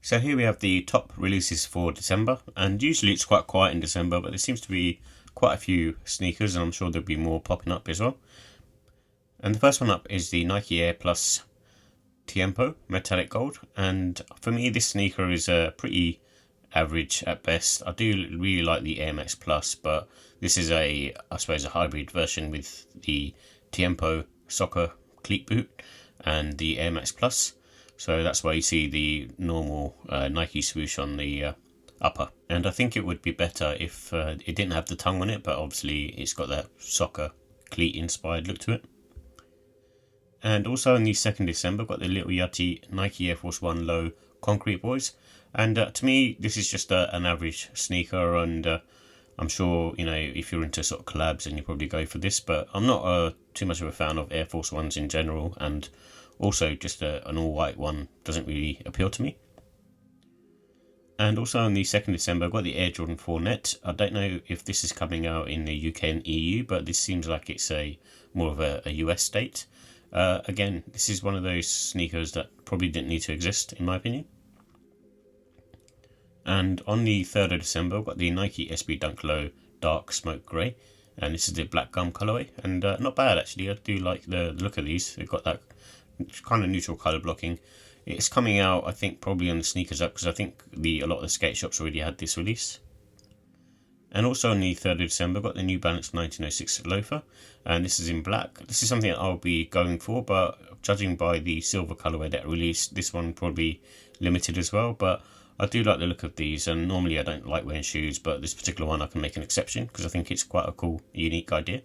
So here we have the top releases for December, and usually it's quite quiet in December, but there seems to be quite a few sneakers, and I'm sure there'll be more popping up as well. And the first one up is the Nike Air Plus Tiempo Metallic Gold, and for me this sneaker is pretty average at best. I do really like the Air Max Plus, but this is I suppose a hybrid version with the Tiempo soccer cleat boot and the Air Max Plus. So that's why you see the normal Nike swoosh on the upper. And I think it would be better if it didn't have the tongue on it, but obviously it's got that soccer cleat inspired look to it. And also on the 2nd December, got the little Yachty Nike Air Force 1 Low Concrete Boys. And to me, this is just an average sneaker, and I'm sure, if you're into sort of collabs, then you probably go for this, but I'm not too much of a fan of Air Force 1s in general, and also just an all-white one doesn't really appeal to me. And also on the 2nd December, I've got the Air Jordan 4 Net. I don't know if this is coming out in the UK and EU, but this seems like it's more of a US state. Again, this is one of those sneakers that probably didn't need to exist, in my opinion. And on the 3rd of December, I've got the Nike SB Dunk Low Dark Smoke Grey, and this is the black gum colourway, and not bad actually. I do like the look of these. They've got that kind of neutral colour blocking. It's coming out, I think, probably on the Sneakers Up, because I think a lot of the skate shops already had this release. And also on the 3rd of December, I've got the New Balance 1906 loafer, and this is in black. This is something that I'll be going for, but judging by the silver colourway that released, this one probably limited as well, but I do like the look of these, and normally I don't like wearing shoes, but this particular one I can make an exception, because I think it's quite a cool, unique idea.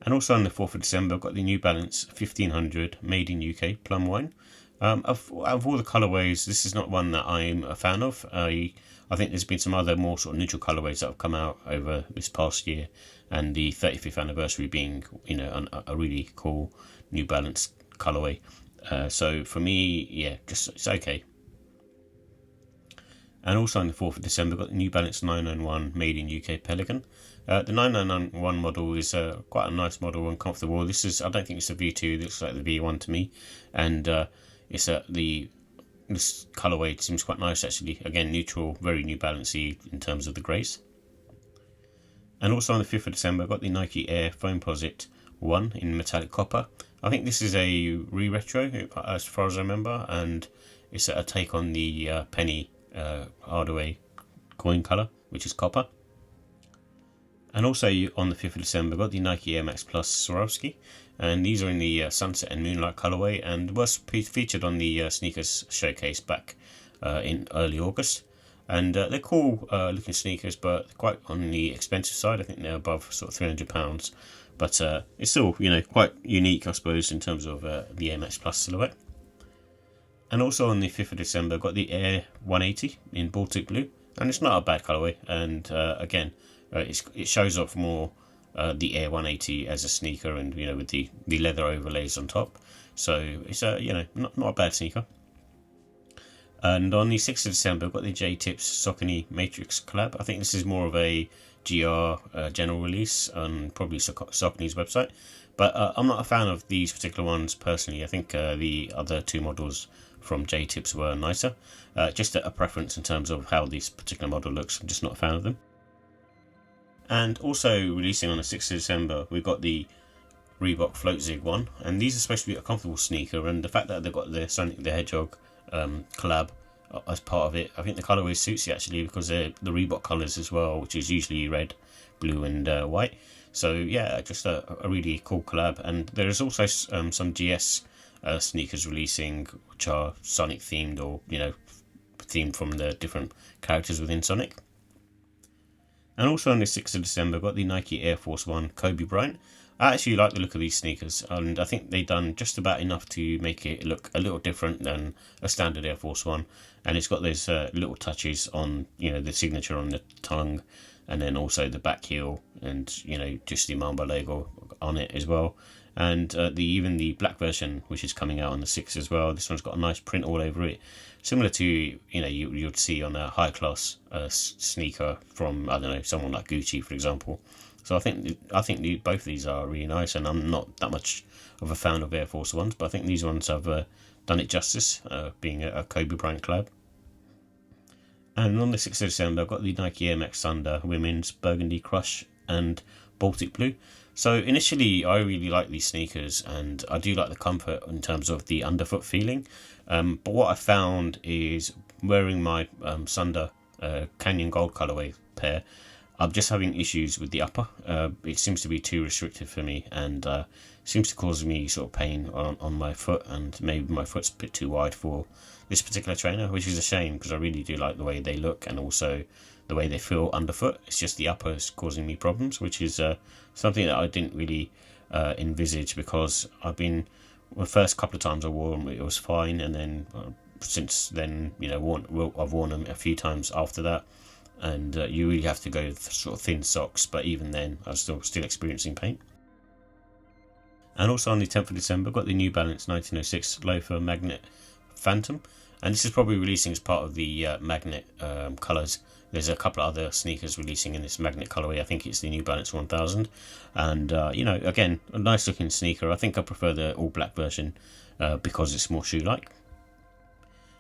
And also on the 4th of December, I've got the New Balance 1500 Made in UK Plum Wine. Of all the colourways, this is not one that I'm a fan of. I think there's been some other more sort of neutral colourways that have come out over this past year, and the 35th anniversary being, a really cool New Balance colourway. So for me, yeah, just it's okay. And also on the 4th of December, got the New Balance 991 Made in UK Pelican. The 991 model is quite a nice model and comfortable. This is, I don't think it's a V2, it looks like the V1 to me. And it's this colourway seems quite nice actually. Again, neutral, very New Balance-y in terms of the grace. And also on the 5th of December, I got the Nike Air Foamposite 1 in metallic copper. I think this is a re-retro, as far as I remember, and it's a take on the penny Hardaway coin colour, which is copper. And also on the 5th of December, got the Nike Air Max Plus Swarovski, and these are in the Sunset and Moonlight colourway, and was featured on the sneakers showcase back in early August. And they're cool looking sneakers, but quite on the expensive side. I think they're above sort of £300, but it's still quite unique, I suppose, in terms of the Air Max Plus silhouette. And also on the 5th of December, got the Air 180 in Baltic blue, and it's not a bad colourway. And again, it shows off more the Air 180 as a sneaker, and with the leather overlays on top. So it's not a bad sneaker. And on the 6th of December, I've got the J-Tips Saucony Matrix collab. I think this is more of a GR general release on probably Saucony's website, but I'm not a fan of these particular ones personally. I think the other two models from J-Tips were nicer. Just a preference in terms of how this particular model looks. I'm just not a fan of them. And also releasing on the 6th of December, we've got the Reebok Float Zig 1, and these are supposed to be a comfortable sneaker, and the fact that they've got the Sonic the Hedgehog collab as part of it, I think the colourway suits you actually, because they're the Reebok colours as well, which is usually red, blue and white. So yeah, just a really cool collab. And there is also some GS sneakers releasing, which are Sonic themed, or themed from the different characters within Sonic. And also on the 6th of December, I've got the Nike Air Force 1 Kobe Bryant. I actually like the look of these sneakers, and I think they've done just about enough to make it look a little different than a standard Air Force 1. And it's got those little touches on, the signature on the tongue, and then also the back heel, and, just the Mamba logo on it as well. And even the black version, which is coming out on the 6th as well, this one's got a nice print all over it, similar to you'd see on a high class sneaker from, I don't know, someone like Gucci, for example. So I think both of these are really nice, and I'm not that much of a fan of Air Force Ones, but I think these ones have done it justice, being a Kobe Bryant collab. And on the 6th of December, I've got the Nike Air Max Sunder Women's Burgundy Crush and Baltic Blue. So initially, I really like these sneakers, and I do like the comfort in terms of the underfoot feeling. But what I found is wearing my Sunder Canyon Gold colorway pair, I'm just having issues with the upper. It seems to be too restrictive for me, and seems to cause me sort of pain on my foot, and maybe my foot's a bit too wide for this particular trainer, which is a shame because I really do like the way they look and also the way they feel underfoot. It's just the upper is causing me problems, which is something that I didn't really envisage, because the first couple of times I wore them, it was fine, and then since then, I've worn them a few times after that, and you really have to go with sort of thin socks, but even then I was still experiencing pain. And also on the 10th of December, I've got the New Balance 1906 Loafer Magnet Phantom, and this is probably releasing as part of the Magnet colours. There's a couple of other sneakers releasing in this Magnet colourway. I think it's the New Balance 1000, and again, a nice looking sneaker. I think I prefer the all black version because it's more shoe like.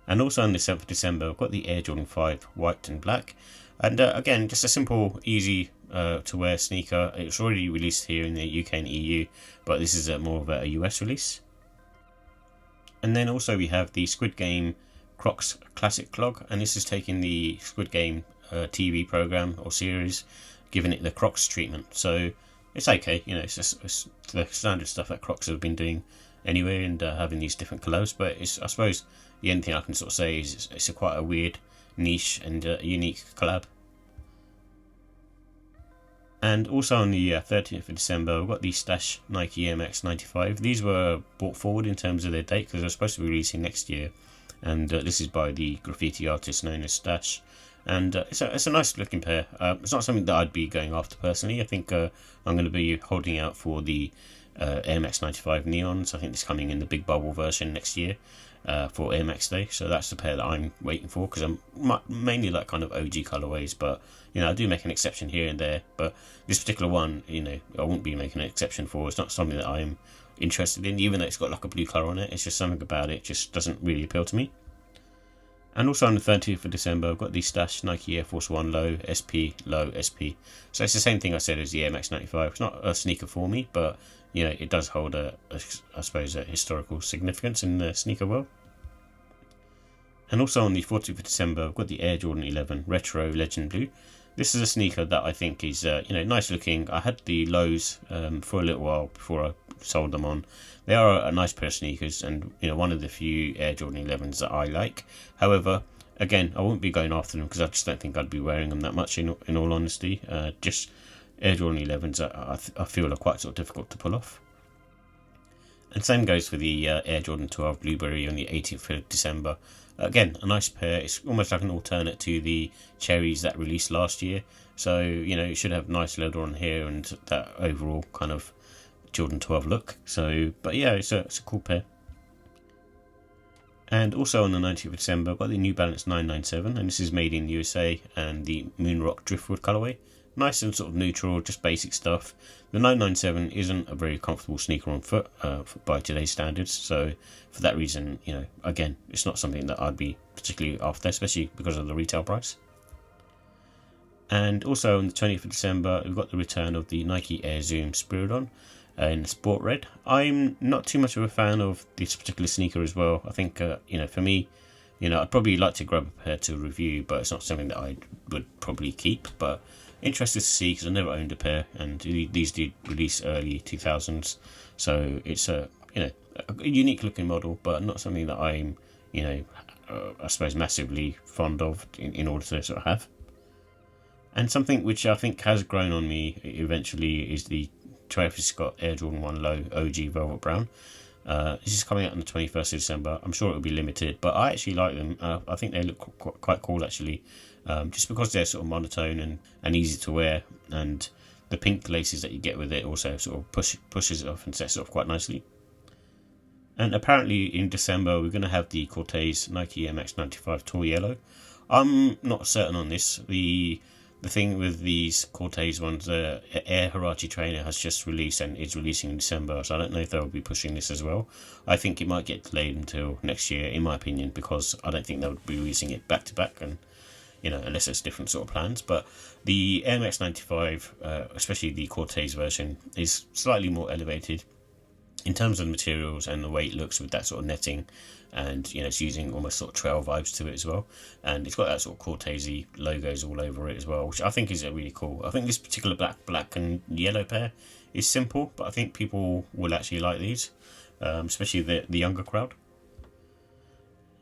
And also on the 7th of December, I've got the Air Jordan 5 white and black, and again, just a simple, easy to wear sneaker. It's already released here in the UK and EU, but this is more of a US release. And then also we have the Squid Game Crocs Classic Clog, and this is taking the Squid Game TV program or series, giving it the Crocs treatment. So it's okay, it's the standard stuff that Crocs have been doing anyway, and having these different collabs. But I suppose the only thing I can sort of say is it's quite a weird, niche and unique collab. And also on the 30th of December, we've got the Stash Nike Air Max 95. These were brought forward in terms of their date because they're supposed to be releasing next year. And this is by the graffiti artist known as Stash. And it's a nice looking pair. It's not something that I'd be going after personally. I think I'm going to be holding out for the Air Max 95 Neons. I think it's coming in the big bubble version next year for Air Max Day. So that's the pair that I'm waiting for, because I'm mainly like kind of OG colorways, but I do make an exception here and there. But this particular one, I won't be making an exception for. It's not something that I'm interested in, even though it's got like a blue color on it. It's just something about it just doesn't really appeal to me. And also on the 30th of December, I've got the Stash Nike Air Force 1 Low SP. So it's the same thing I said as the Air Max 95. It's not a sneaker for me, but it does hold I suppose a historical significance in the sneaker world. And also on the 40th of December, I've got the Air Jordan 11 Retro Legend Blue. This is a sneaker that I think is nice looking. I had the lows for a little while before I sold them on. They are a nice pair of sneakers, and one of the few Air Jordan 11s that I like. However, again, I won't be going after them because I just don't think I'd be wearing them that much in all honesty. Just Air Jordan 11s I feel are quite sort of difficult to pull off. And same goes for the Air Jordan 12 Blueberry on the 18th of December. Again, a nice pair. It's almost like an alternate to the Cherries that released last year. So, it should have nice leather on here and that overall kind of Jordan 12 look. So, but yeah, it's a cool pair. And also on the 19th of December, I've got the New Balance 997, and this is made in the USA, and the Moonrock Driftwood colourway. Nice and sort of neutral, just basic stuff. The 997 isn't a very comfortable sneaker on foot by today's standards, so for that reason, again, it's not something that I'd be particularly after, especially because of the retail price. And also on the 20th of December, we've got the return of the Nike Air Zoom Spiridon in Sport Red. I'm not too much of a fan of this particular sneaker as well. I think, for me, I'd probably like to grab a pair to review, but it's not something that I would probably keep. But interested to see, because I never owned a pair, and these did release early 2000s, so it's a unique looking model, but not something that I'm I suppose massively fond of in order to sort of have. And something which I think has grown on me eventually is the Travis Scott Air Jordan 1 Low OG Velvet Brown. This is coming out on the 21st of December. I'm sure it will be limited, but I actually like them. I think they look quite cool actually, just because they're sort of monotone and easy to wear, and the pink laces that you get with it also sort of pushes it off and sets it off quite nicely. And apparently in December we're going to have the Corteiz Nike Air Max 95 Tour Yellow. I'm not certain on this. The the thing with these Corteiz ones, the Air Huarache trainer has just released and is releasing in December, so I don't know if they'll be pushing this as well. I think it might get delayed until next year, in my opinion, because I don't think they'll be releasing it back to back, and unless it's different sort of plans. But the Air Max 95, especially the Corteiz version, is slightly more elevated in terms of the materials and the way it looks with that sort of netting, and it's using almost sort of trail vibes to it as well, and it's got that sort of Corteiz logos all over it as well, which I think is really cool. I think this particular black and yellow pair is simple, but I think people will actually like these, especially the younger crowd.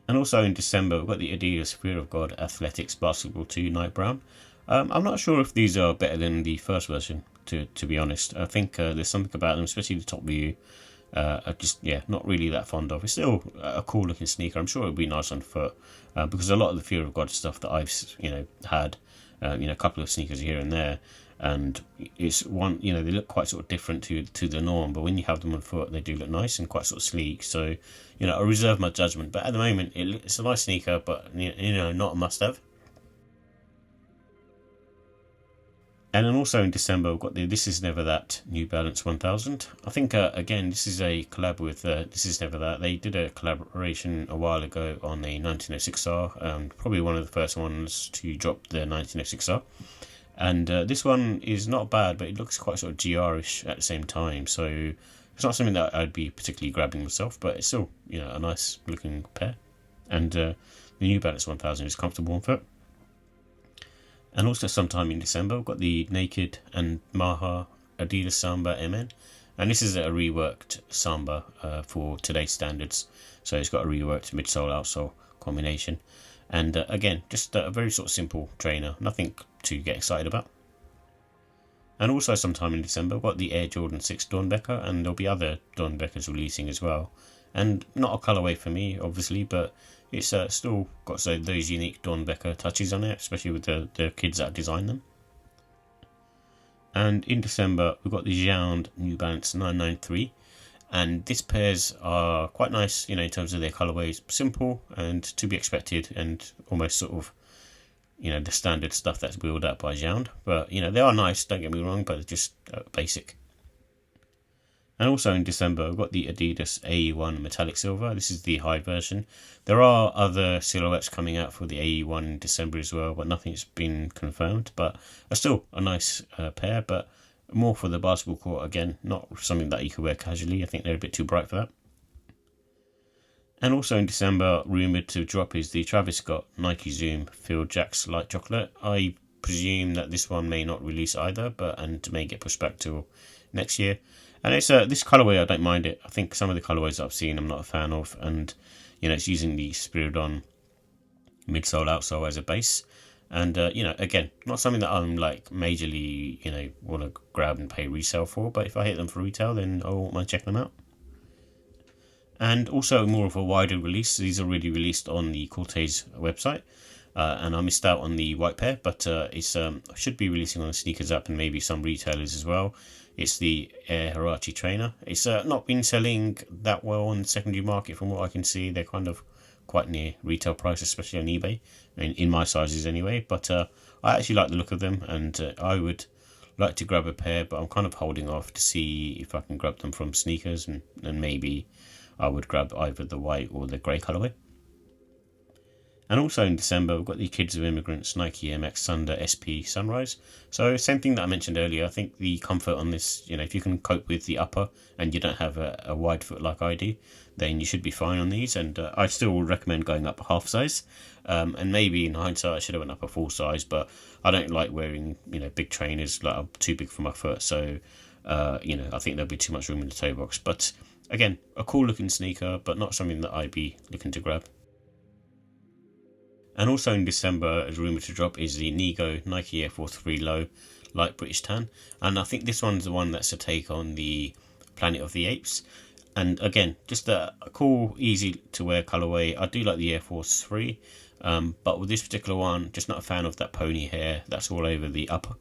And also in December, we've got the Adidas Fear of God Athletics Basketball 2 Night Brown. I'm not sure if these are better than the first version, to be honest. I think there's something about them, especially the top view, not really that fond of. It's still a cool looking sneaker. I'm sure it would be nice on foot, because a lot of the Fear of God stuff that I've had, a couple of sneakers here and there, and it's one, they look quite sort of different to the norm, but when you have them on foot, they do look nice and quite sort of sleek. So I reserve my judgment, but at the moment it's a nice sneaker, but not a must have. And then also in December, we've got the This Is Never That New Balance 1000. I think, again, this is a collab with This Is Never That. They did a collaboration a while ago on a 1906R, probably one of the first ones to drop the 1906R. And this one is not bad, but it looks quite sort of GR-ish at the same time. So it's not something that I'd be particularly grabbing myself, but it's still, a nice looking pair. And the New Balance 1000 is comfortable on foot. And also sometime in December, we've got the Naked and Maha Adidas Samba MN. And this is a reworked Samba for today's standards. So it's got a reworked midsole, outsole combination. And again, just a very sort of simple trainer. Nothing to get excited about. And also sometime in December, we've got the Air Jordan 6 Doernbecher. And there'll be other Doernbechers releasing as well. And not a colourway for me, obviously, but it's still got those unique Doernbecher touches on it, especially with the kids that designed them. And in December, we've got the Jaxx New Balance 993. And these pairs are quite nice, in terms of their colourways. Simple and to be expected, and almost sort of, the standard stuff that's wheeled out by Jaxx. But, they are nice, don't get me wrong, but they're just basic. And also in December, we've got the Adidas AE1 Metallic Silver. This is the high version. There are other silhouettes coming out for the AE1 in December as well, but nothing's been confirmed. But still a nice pair, but more for the basketball court. Again, not something that you could wear casually. I think they're a bit too bright for that. And also in December, rumoured to drop is the Travis Scott Nike Zoom Field Jaxx Light Chocolate. I presume that this one may not release either, and may get pushed back till next year. And it's this colourway, I don't mind it. I think some of the colourways I've seen I'm not a fan of, and it's using the Spiridon midsole outsole as a base, and again, not something that I'm like majorly want to grab and pay resale for, but if I hit them for retail, then I won't mind checking them out. And also more of a wider release. These are already released on the Corteiz website, and I missed out on the white pair, but it's should be releasing on the Sneakers app and maybe some retailers as well. It's the Air Huarache trainer. It's not been selling that well on the secondary market from what I can see. They're kind of quite near retail price, especially on eBay, in my sizes anyway. But I actually like the look of them, and I would like to grab a pair, but I'm kind of holding off to see if I can grab them from Sneakers, and maybe I would grab either the white or the grey colourway. And also in December, we've got the Kids of Immigrants Nike MX Sunder SP Sunrise. So same thing that I mentioned earlier. I think the comfort on this, if you can cope with the upper and you don't have a wide foot like I do, then you should be fine on these. And I still recommend going up a half size. And maybe in hindsight, I should have went up a full size, but I don't like wearing, big trainers, like I'm too big for my foot. So, I think there'll be too much room in the toe box. But again, a cool looking sneaker, but not something that I'd be looking to grab. And also in December, as rumoured to drop, is the Nigo Nike Air Force 3 Low Light British Tan. And I think this one's the one that's a take on the Planet of the Apes. And again, just a cool, easy to wear colourway. I do like the Air Force 3, but with this particular one, just not a fan of that pony hair that's all over the upper.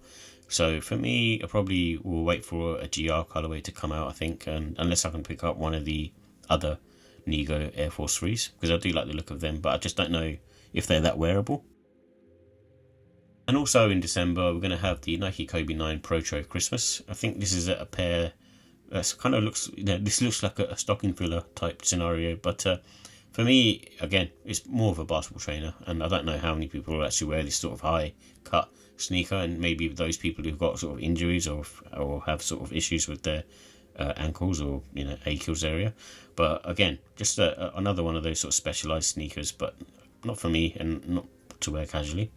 So for me, I probably will wait for a GR colourway to come out, I think, and unless I can pick up one of the other Nigo Air Force 3s, because I do like the look of them, but I just don't know if they're that wearable. And also in December, we're going to have the Nike Kobe 9 Pro Christmas. I think this is a pair that kind of looks, this looks like a stocking filler type scenario. But for me, again, it's more of a basketball trainer. And I don't know how many people will actually wear this sort of high cut sneaker. And maybe those people who've got sort of injuries or have sort of issues with their ankles or, Achilles area. But again, just another one of those sort of specialized sneakers, but not for me and not to wear casually.